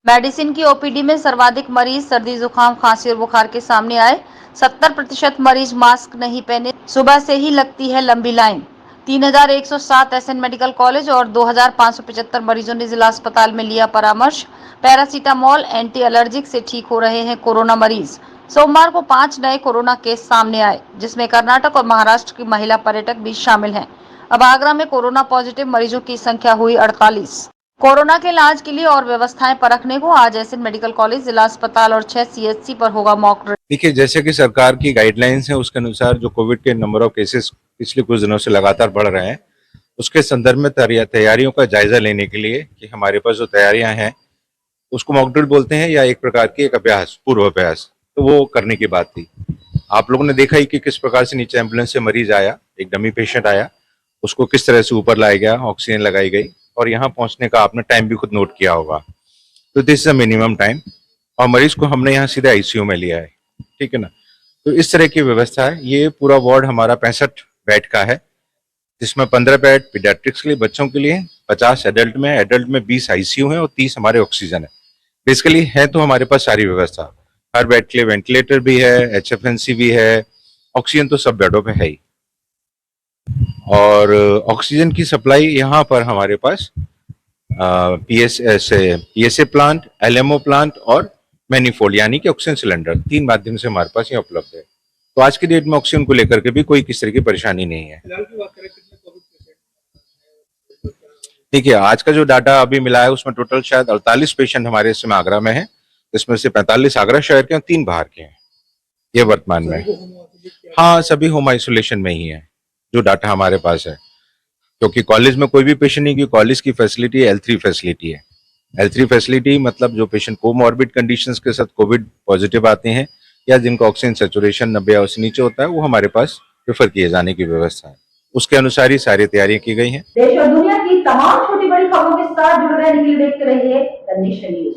Medicine की OPD में सर्वाधिक मरीज सर्दी जुकाम खांसी और बुखार के सामने आए। 70% मरीज मास्क नहीं पहने। सुबह से ही लगती है लंबी लाइन। 3107 एसएन मेडिकल कॉलेज और 2575 मरीजों ने जिला अस्पताल में लिया परामर्श। पैरासीटामोल एंटी एलर्जिक से ठीक हो रहे हैं कोरोना मरीज। सोमवार को 5 नए कोरोना केस सामने आए, जिसमें कर्नाटक और महाराष्ट्र की महिला पर्यटक भी शामिल हैं। अब आगरा में कोरोना पॉजिटिव मरीजों की संख्या हुई 48। कोरोना के इलाज के लिए और व्यवस्थाएं परखने को आज एसएन मेडिकल कॉलेज, जिला अस्पताल और 6 सीएचसी पर होगा मॉक ड्रिल। देखिए, जैसे कि सरकार की गाइडलाइंस है उसके अनुसार जो कोविड के नंबर ऑफ केसेस पिछले कुछ दिनों से लगातार बढ़ रहे हैं, उसके संदर्भ में तैयारियों का जायजा लेने के लिए कि हमारे पास जो तैयारियां हैं उसको मॉक ड्रिल बोलते हैं या एक प्रकार की एक अभ्यास, पूर्व अभ्यास, तो वो करने की बात थी। आप लोगों ने देखा ही कि किस प्रकार से नीचे एम्बुलेंस से मरीज आया, एक डमी पेशेंट आया, उसको किस तरह से ऊपर लाया गया, ऑक्सीजन लगाई गई और यहाँ पहुंचने का आपने टाइम भी खुद नोट किया होगा। तो this is a minimum time और मरीज को हमने यहाँ सीधे आईसीयू में लिया है, ठीक है ना। तो इस तरह की व्यवस्था है। ये पूरा वार्ड हमारा 65 बेड का है, जिसमें 15 बेड पीडियाट्रिक्स के लिए, बच्चों के लिए, 50 एडल्ट में 20 आईसीयू है और 30 हमारे ऑक्सीजन है। बेसिकली है तो हमारे पास सारी व्यवस्था, हर बेड के लिए वेंटिलेटर भी है, एचएफएनसी भी है, ऑक्सीजन तो सब बेडों पे है ही। और ऑक्सीजन की सप्लाई यहाँ पर हमारे पास पीएसए प्लांट, एलएमओ प्लांट और मैनीफोल्ड यानी कि ऑक्सीजन सिलेंडर, 3 माध्यम से हमारे पास यहाँ उपलब्ध है। तो आज की डेट में ऑक्सीजन को लेकर के भी कोई किस तरह की परेशानी नहीं है। देखिए, आज का जो डाटा अभी मिला है उसमें टोटल शायद 48 पेशेंट हमारे इस समय आगरा में है, जिसमें से 45 आगरा शहर के और 3 बाहर के हैं ये वर्तमान में। हाँ, सभी होम आइसोलेशन में ही है जो डाटा हमारे पास है, क्योंकि कॉलेज में कोई भी पेशेंट नहीं, क्योंकि कॉलेज की फैसिलिटी L3 फैसिलिटी है। L3 फैसिलिटी मतलब जो पेशेंट कोमॉर्बिड कंडीशंस के साथ कोविड पॉजिटिव आते हैं या जिनका ऑक्सीजन सैचुरेशन 90 या उससे नीचे होता है, वो हमारे पास रेफर किए जाने की व्यवस्था है। उसके अनुसार ही सारी तैयारियां की गई हैं। देश और दुनिया की तमाम छोटी बड़ी खबरों के साथ जुड़े रहने के लिए देखते रहिए द नेशन न्यूज।